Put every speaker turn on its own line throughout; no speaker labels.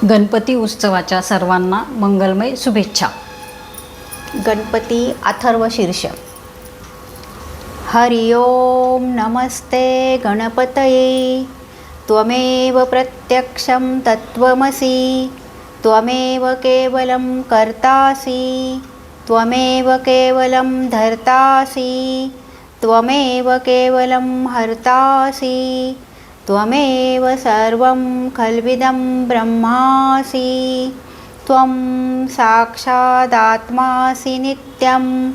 गणपती उत्सवाच्या सर्वांना मंगलमय शुभेच्छा.
गणपती अथर्व शीर्ष. हरि ओम नमस्ते गणपतये. त्वमेव प्रत्यक्षं तत्त्वमसि. त्वमेव केवलं कर्तासि. त्वमेव केवलं धर्तासि. त्वमेव केवलं हर्तासि. त्वमेव सर्वं खल्विदं ब्रह्मासि. त्वं साक्षादात्मासि नित्यं.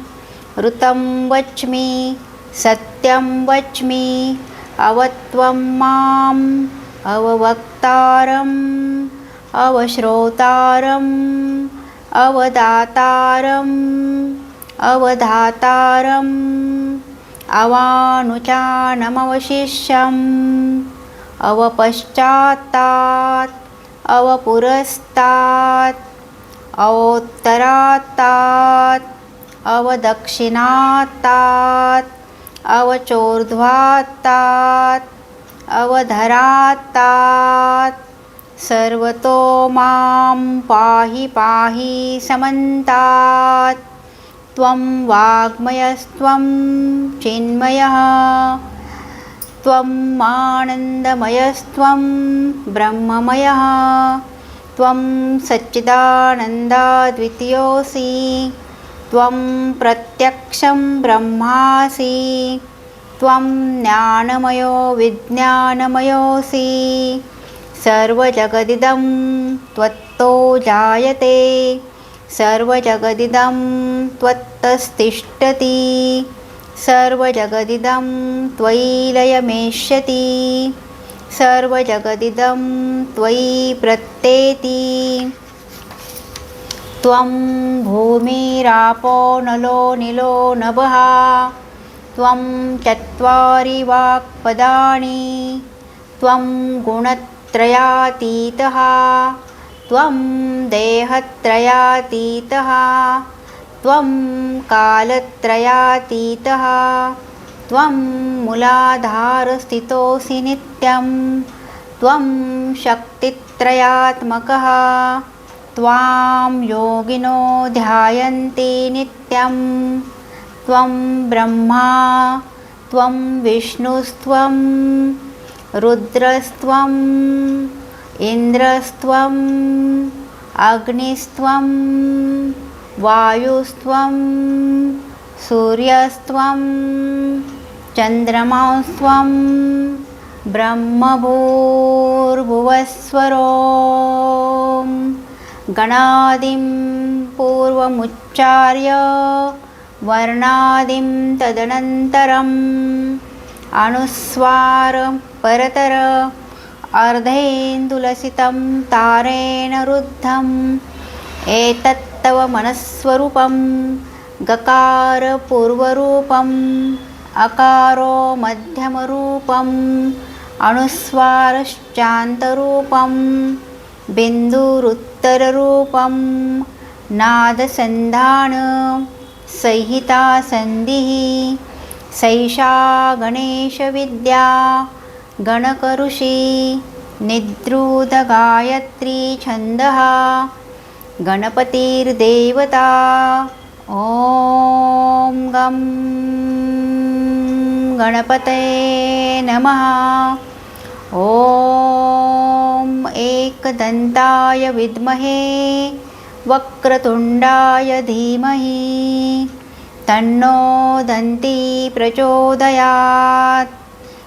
ऋतं वच्मि सत्यं वच्मि. अवत्वं माम् अववक्तारम् अवश्रोतारम् अवदातारम् अवधातारम् अवानुचानमवशिष्यम् अवपश्चात्तात् अवपुरस्तात् अवोत्तरात्तात् अवदक्षिणात्तात् अवचोर्ध्वात्तात् अवधरात्तात् सर्वतो मां पाहि पाहि समन्तात्. त्वं वाग्मयस्त्वं चिन्मयः. त्वं आनन्दमयस्त्वं ब्रह्ममयः. त्वं सच्चिदानन्दाद्वितीयोऽसि. त्वं प्रत्यक्षं ब्रह्मासि. त्वं ज्ञानमयो विज्ञानमयोऽसि. सर्वजगदिदं त्वत्तो जायते. सर्वजगदिदं त्वत्तस्तिष्ठति. सर्वजगदिदं त्वयि लयमेष्यति. सर्वजगदिदं त्वयि प्रत्येति. त्वं भूमिरापो नलो निलो नभः. त्वं चत्वारि वाक्पदानि. त्वं गुणत्रयातीतः. त्वं देहत्रयातीतः. त्वं कालत्रयातीतः. त्वं मूलाधारस्थितोऽसि नित्यं. त्वं शक्तित्रयात्मकः. त्वां योगिनो ध्यायन्ति नित्यं. त्वं ब्रह्मा त्वं विष्णुस्त्वं रुद्रस्त्वम् इन्द्रस्त्वम् अग्निस्त्वं वायुस्त्वं सूर्यस्त्वं चन्द्रमास्त्वं ब्रह्मभूर्भुवस्वरो. गणादिं पूर्वमुच्चार्य वर्णादिं तदनन्तरम् अनुस्वार परतर अर्धेन्दुलसितं तारेण रुद्धम्. एतत्तव मनस्वरूपं गकार पूर्वरूपम् अकारो मध्यमरूपम् अनुस्वारश्चान्तरूपं बिन्दुरुत्तररूपं नादसन्धान संहिता सन्धिः. सैषा गणेशविद्या गणकऋषि निद्रुतगायत्री छन्दः. गणपतिर्देवता. ॐ गं गणपतये नमः. ॐ एकदन्ताय विद्महे वक्रतुण्डाय धीमहि तन्नो दन्ती प्रचोदयात्.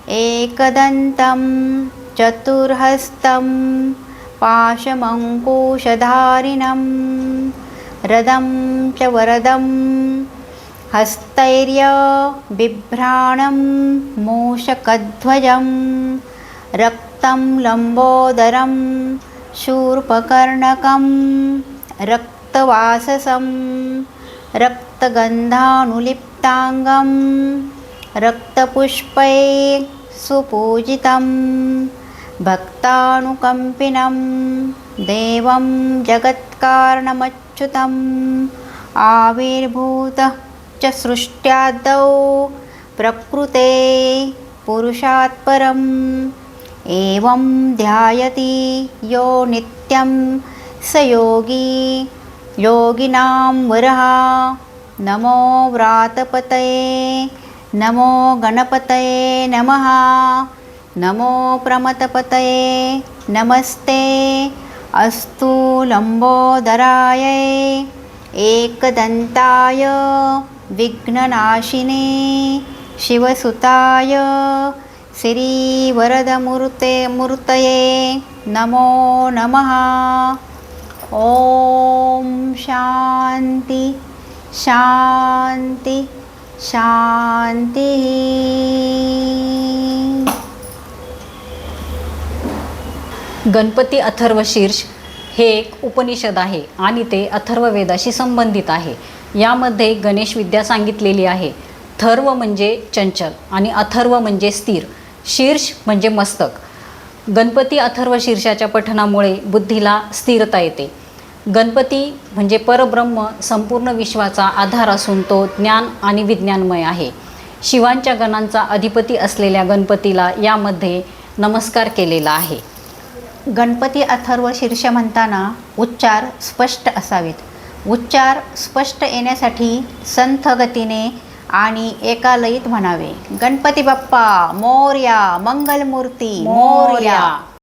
एकदन्तं चतुर्हस्तं पाशमङ्कुशधारिणं रदं च वरदं हस्तैर्य बिभ्राणं मूषकध्वजं रक्तं लम्बोदरं शूर्पकर्णकं रक्तवाससं रक्तगन्धानुलिप्ताङ्गं रक्तपुष्पै सुपूजितं भक्तानुकम्पिनं देवं जगत्कारणमच्युतम् आविर्भूतः च सृष्ट्यादौ प्रकृते पुरुषात् परं एवं ध्यायति यो नित्यं स योगी योगिनां वरः नमो व्रातपतये नमो गणपतये नमः नमो प्रमथपतये नमस्ते अस्तु लंबोदराय एकदन्ताय विघ्ननाशिने शिवसुताय मूर्तये नमो नमः। ओम शांति शांति शांति।
गणपती अथर्वशीर्ष हे एक उपनिषद आहे आणि ते अथर्ववेदाशी संबंधित आहे. यामध्ये गणेश विद्या सांगितलेली आहे. थर्व म्हणजे चंचल आणि अथर्व म्हणजे स्थिर, शीर्ष म्हणजे मस्तक. गणपती अथर्व शीर्षाच्या पठणामुळे बुद्धीला स्थिरता येते. गणपती म्हणजे परब्रह्म, संपूर्ण विश्वाचा आधार असून तो ज्ञान आणि विज्ञानमय आहे. शिवांच्या गणांचा अधिपती असलेल्या गणपतीला यामध्ये नमस्कार केलेला आहे.
गणपती अथर्व शीर्ष म्हणताना उच्चार स्पष्ट असावेत. उच्चार स्पष्ट येण्यासाठी संथ गतीने आणि एका लयीत म्हणावे. गणपती बाप्पा मोरया, मंगलमूर्ती मोरया.